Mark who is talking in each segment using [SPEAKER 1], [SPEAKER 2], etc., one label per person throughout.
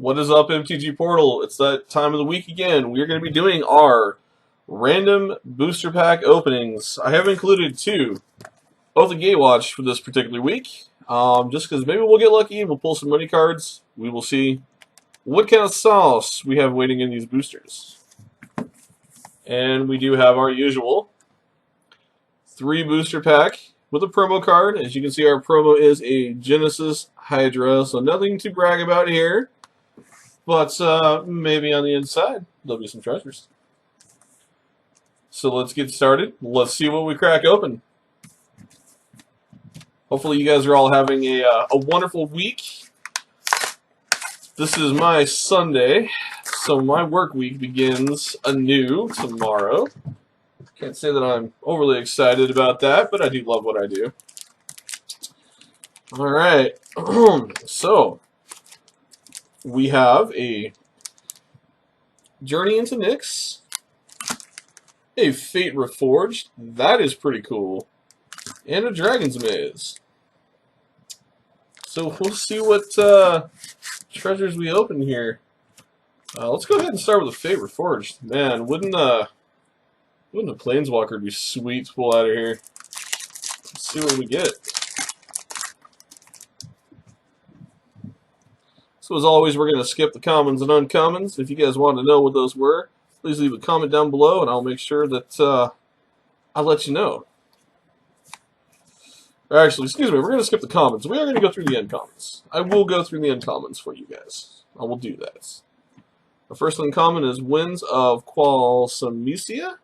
[SPEAKER 1] What is up, mtg-portal? It's that time of the week again. We're going to be doing our random booster pack openings. I have included two of the Gatewatch for this particular week. Just because maybe we'll get lucky and we'll pull some money cards. We will see what kind of sauce we have waiting in these boosters. And we do have our usual 3 booster pack with a promo card. As you can see, our promo is a Genesis Hydra, so nothing to brag about here. But maybe on the inside, there'll be some treasures. So let's get started. Let's see what we crack open. Hopefully you guys are all having a wonderful week. This is my Sunday, so my work week begins anew tomorrow. Can't say that I'm overly excited about that, but I do love what I do. Alright, so we have a Journey into Nyx, a Fate Reforged, that is pretty cool, and a Dragon's Maze. So we'll see what treasures we open here. Let's go ahead and start with a Fate Reforged. Man, wouldn't a Planeswalker be sweet to pull out of here? Let's see what we get. So as always, we're going to skip the commons and uncommons. If you guys want to know what those were, please leave a comment down below, and I'll make sure that I'll let you know. Or actually, excuse me, we're going to skip the commons. We are going to go through the uncommons. I will go through the uncommons for you guys. I will do that. The first uncommon is Winds of Qualsamisia.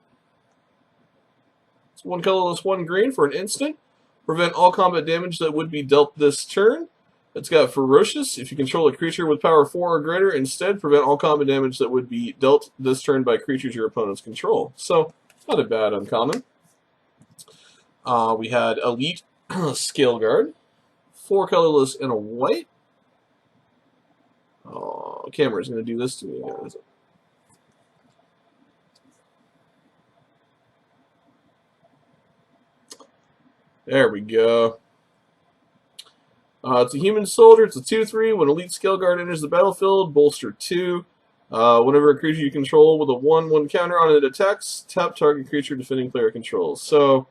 [SPEAKER 1] It's 1 colorless, 1 green for an instant. Prevent all combat damage that would be dealt this turn. It's got Ferocious. If you control a creature with power 4 or greater, instead prevent all combat damage that would be dealt this turn by creatures your opponents control. So, not a bad uncommon. We had Elite Scaleguard. 4 colorless and a white. Oh, camera's going to do this to me, guys. There we go. It's a human soldier. It's a 2/3. When Elite Scaleguard enters the battlefield, bolster 2. Whenever a creature you control with a 1/1 counter on it attacks, tap target creature defending player controls. So,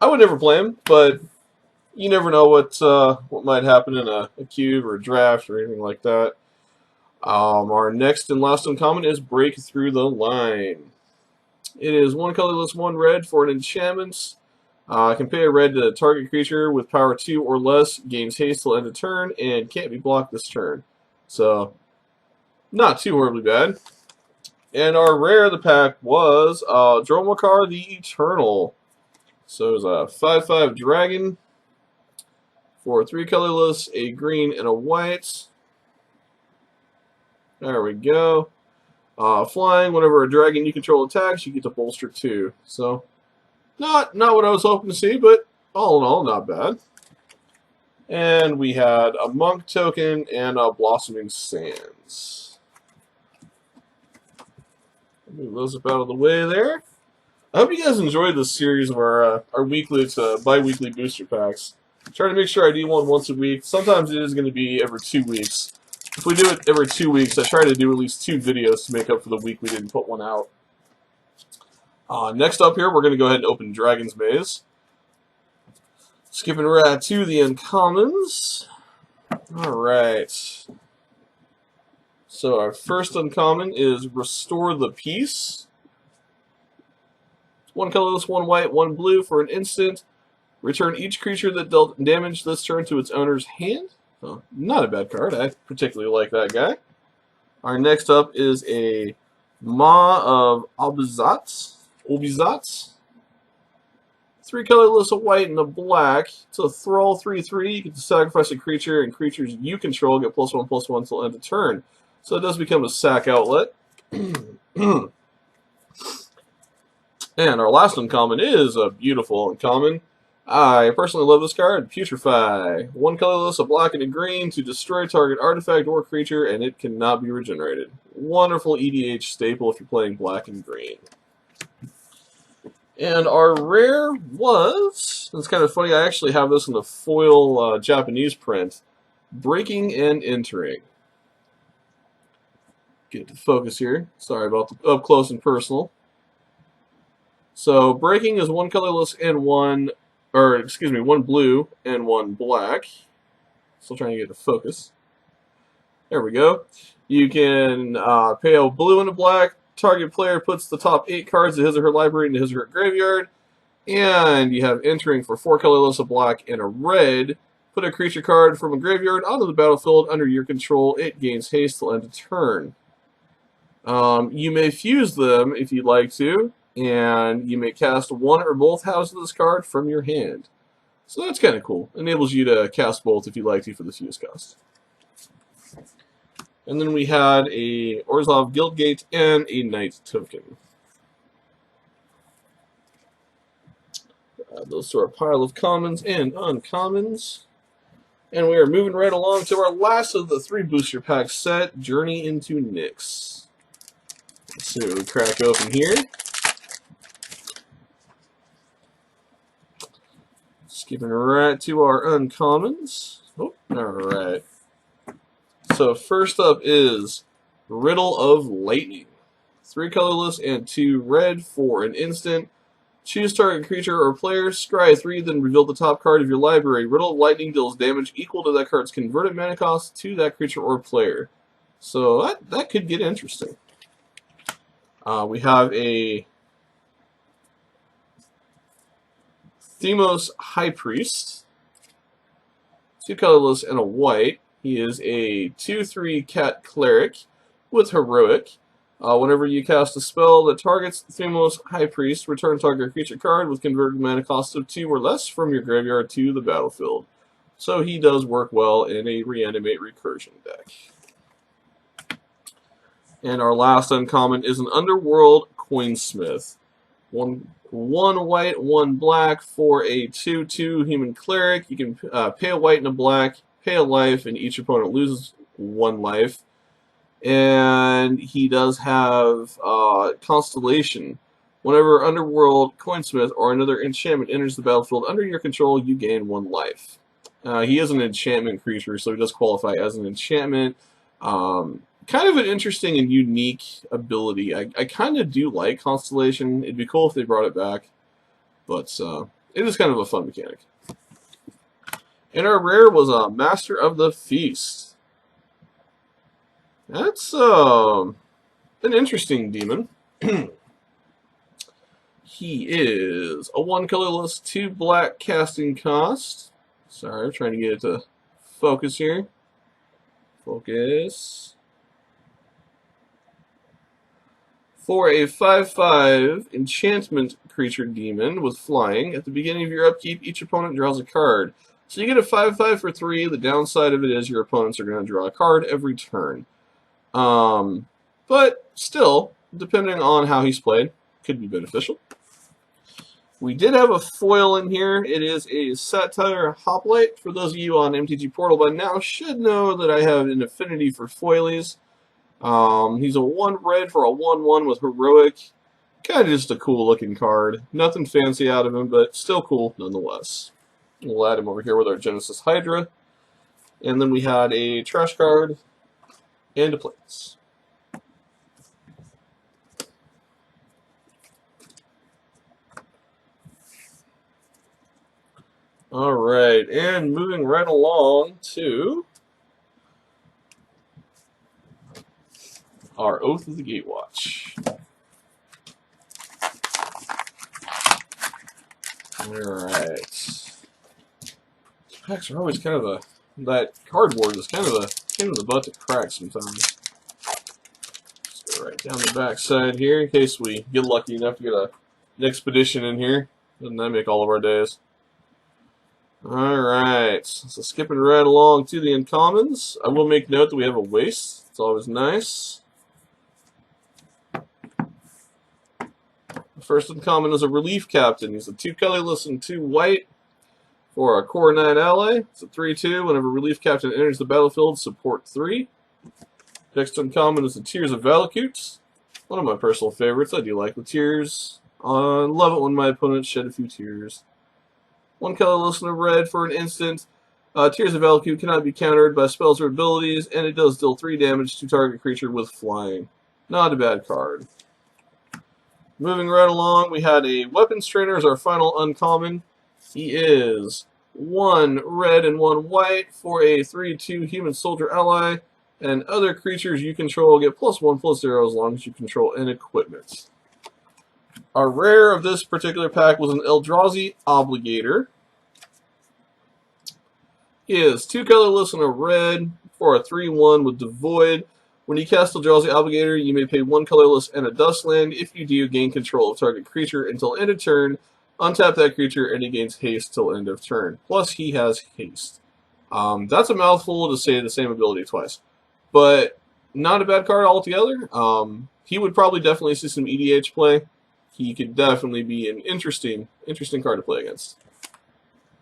[SPEAKER 1] I would never play him, but you never know what might happen in a cube or a draft or anything like that. Our next and last uncommon is Break Through the Line. It is 1 colorless, 1 red for an enchantment. Can pay a red to target creature with power 2 or less, gains haste till end of turn, and can't be blocked this turn. So, not too horribly bad. And our rare of the pack was Dromakar the Eternal. So it was a 5/5 dragon for 3 colorless, a green, and a white. There we go. Flying, whenever a dragon you control attacks, you get to bolster 2. So, not what I was hoping to see, but all in all, not bad. And we had a Monk token and a Blossoming Sands. Move those up out of the way there. I hope you guys enjoyed this series of our weekly to bi-weekly booster packs. Try to make sure I do one once a week. Sometimes it is going to be every 2 weeks. If we do it every 2 weeks, I try to do at least 2 videos to make up for the week we didn't put one out. Next up here, we're going to go ahead and open Dragon's Maze. Skipping right to the uncommons. Alright. So our first uncommon is Restore the Peace. 1 colorless, 1 white, 1 blue for an instant. Return each creature that dealt damage this turn to its owner's hand. Oh, not a bad card. I particularly like that guy. Our next up is a Maw of Obizat. 3 colorless, a white, and a black. It's a Thrall 3/3. You get to sacrifice a creature, and creatures you control get +1/+1 until end of turn. So it does become a sack outlet. And our last uncommon is a beautiful uncommon. I personally love this card, Putrefy. 1 colorless, a black, and a green to destroy target artifact or creature, and it cannot be regenerated. Wonderful EDH staple if you're playing black and green. And our rare was, it's kind of funny, I actually have this in the foil Japanese print, Breaking and Entering. Get to focus here. Sorry about the up close and personal. So breaking is one colorless and one blue and one black. Still trying to get to focus. There we go. You can pay a blue and a black. Target player puts the top 8 cards of his or her library into his or her graveyard. And you have entering for 4 colorless, a black, and a red. Put a creature card from a graveyard onto the battlefield under your control. It gains haste till end of turn. You may fuse them if you'd like to, and you may cast one or both halves of this card from your hand. So that's kind of cool. Enables you to cast both if you'd like to for the fuse cost. And then we had a Orzhov Guildgate and a Knight token. Add those to our pile of commons and uncommons. And we are moving right along to our last of the 3 booster pack set, Journey into Nyx. Let's see what we crack open here. Skipping right to our uncommons. Oh, alright. So first up is Riddle of Lightning. 3 colorless and 2 red for an instant. Choose target creature or player, scry 3, then reveal the top card of your library. Riddle of Lightning deals damage equal to that card's converted mana cost to that creature or player. So that could get interesting. We have a Themos High Priest. 2 colorless and a white. He is a 2/3 cat cleric with heroic. Whenever you cast a spell that targets Themos High Priest, return target creature card with converted mana cost of 2 or less from your graveyard to the battlefield. So he does work well in a Reanimate Recursion deck. And our last uncommon is an Underworld Coinsmith. One white, 1 black for a 2/2 human cleric. You can pay a white and a black, pay a life, and each opponent loses 1 life. And he does have Constellation. Whenever Underworld Coinsmith or another enchantment enters the battlefield under your control, you gain 1 life. He is an enchantment creature, so he does qualify as an enchantment. Kind of an interesting and unique ability. I kind of do like Constellation. It'd be cool if they brought it back. But it is kind of a fun mechanic. And our rare was a Master of the Feast. That's an interesting demon. He is a 1 colorless, 2 black casting cost. Sorry, I'm trying to get it to focus here. Focus. For a 5/5 enchantment creature demon with flying, at the beginning of your upkeep, each opponent draws a card. So you get a 5/5 for 3. The downside of it is your opponents are going to draw a card every turn. But still, depending on how he's played, could be beneficial. We did have a foil in here. It is a Satire Hoplite. For those of you on mtg-portal by now should know that I have an affinity for foilies. He's a 1 red for a 1/1 with heroic. Kind of just a cool looking card. Nothing fancy out of him, but still cool nonetheless. We'll add him over here with our Genesis Hydra. And then we had a trash card and a plains. Alright, and moving right along to our Oath of the Gatewatch. Alright. Packs are always kind of that cardboard is kind of a pain in the butt to crack sometimes. Just go right down the back side here in case we get lucky enough to get an expedition in here. Doesn't that make all of our days? Alright, so skipping right along to the uncommons. I will make note that we have a waste. It's always nice. The first uncommon is a Relief Captain. He's a 2 colorless and 2 white for a Core 9 ally. It's a 3/2. Whenever Relief Captain enters the battlefield, support 3. Next uncommon is the Tears of Valakut. One of my personal favorites. I do like the tears. I love it when my opponents shed a few tears. 1 colorless and a red for an instant. Tears of Valakut cannot be countered by spells or abilities, and it does deal 3 damage to target creature with flying. Not a bad card. Moving right along, we had a Weapons Trainer as our final uncommon. He is 1 red and 1 white for a 3/2 human soldier ally, and other creatures you control get +1/+0 as long as you control an equipment. Our rare of this particular pack was an Eldrazi Obligator. He is 2 colorless and a red for a 3/1 with Devoid. When you cast Eldrazi Obligator, you may pay 1 colorless and a Dustland. If you do, gain control of target creature until end of turn. Untap that creature and he gains haste till end of turn. Plus, he has haste. That's a mouthful to say the same ability twice. But not a bad card altogether. He would probably definitely see some EDH play. He could definitely be an interesting card to play against.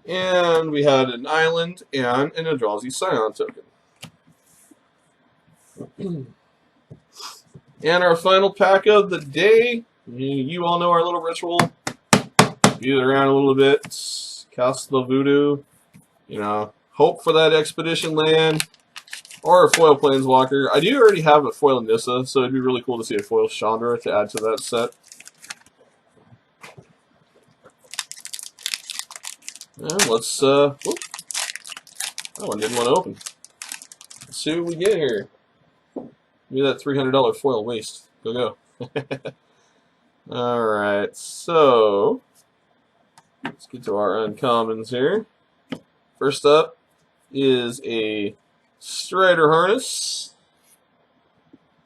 [SPEAKER 1] And we had an island and an Eldrazi Scion token. And our final pack of the day. You all know our little ritual. Beat it around a little bit. Cast the voodoo. You know, hope for that expedition land. Or a foil planeswalker. I do already have a foil Nissa, so it'd be really cool to see a foil Chandra to add to that set. And let's, that one didn't want to open. Let's see what we get here. Give me that $300 foil waste. Go. Alright, so let's get to our uncommons here. First up is a Strider Harness.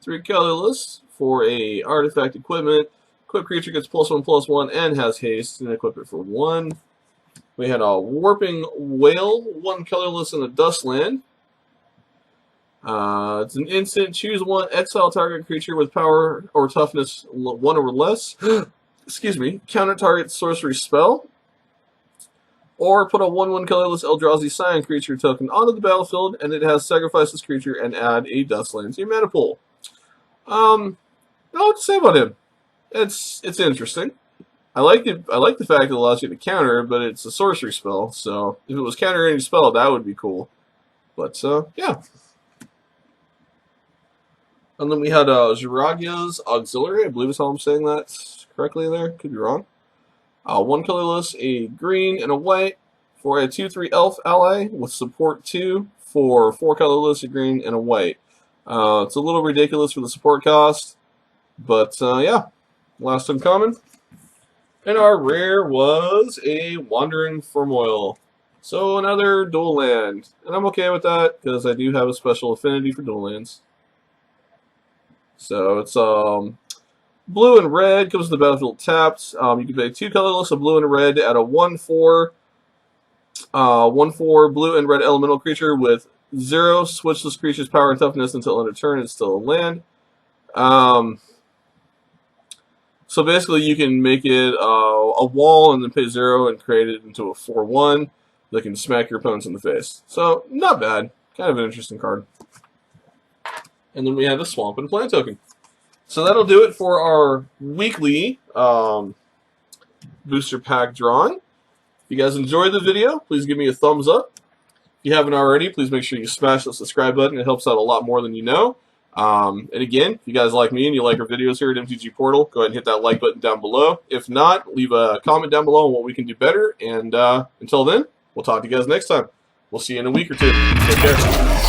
[SPEAKER 1] 3 colorless for a artifact equipment. Equip creature gets +1/+1 and has haste, and equip it for 1. We had a Warping Whale, 1 colorless and a Dustland. It's an instant. Choose 1, exile target creature with power or toughness 1 or less. Excuse me. Counter target sorcery spell. Or put a 1/1 colorless Eldrazi Scion creature token onto the battlefield, and it has sacrifice this creature and add a Dustland to your mana pool. I don't know what to say about him. It's interesting. I like the fact it allows you to counter, but it's a sorcery spell, so if it was counter any spell, that would be cool. But yeah. And then we had Jiragia's Auxiliary. I believe is how I'm saying that correctly there. Could be wrong. 1 colorless, a green, and a white for a 2/3 elf ally with support 2 for 4 colorless, a green, and a white. It's a little ridiculous for the support cost, but yeah. Last uncommon. And our rare was a Wandering Firmoil. So another dual land. And I'm okay with that, because I do have a special affinity for dual lands. So it's blue and red, comes to the battlefield tapped. You can pay 2 colorless, a blue and a red, to add a 1/4 blue and red elemental creature with 0. Switch this creature's power and toughness until end of turn. It's still a land. So basically, you can make it a wall and then pay 0 and create it into a 4/1 that can smack your opponents in the face. So, not bad. Kind of an interesting card. And then we have a Swamp and Plant token. So that'll do it for our weekly booster pack drawing. If you guys enjoyed the video, please give me a thumbs up. If you haven't already, please make sure you smash the subscribe button. It helps out a lot more than you know. And again, if you guys like me and you like our videos here at mtg-portal, go ahead and hit that like button down below. If not, leave a comment down below on what we can do better. And until then, we'll talk to you guys next time. We'll see you in a week or two. Take care.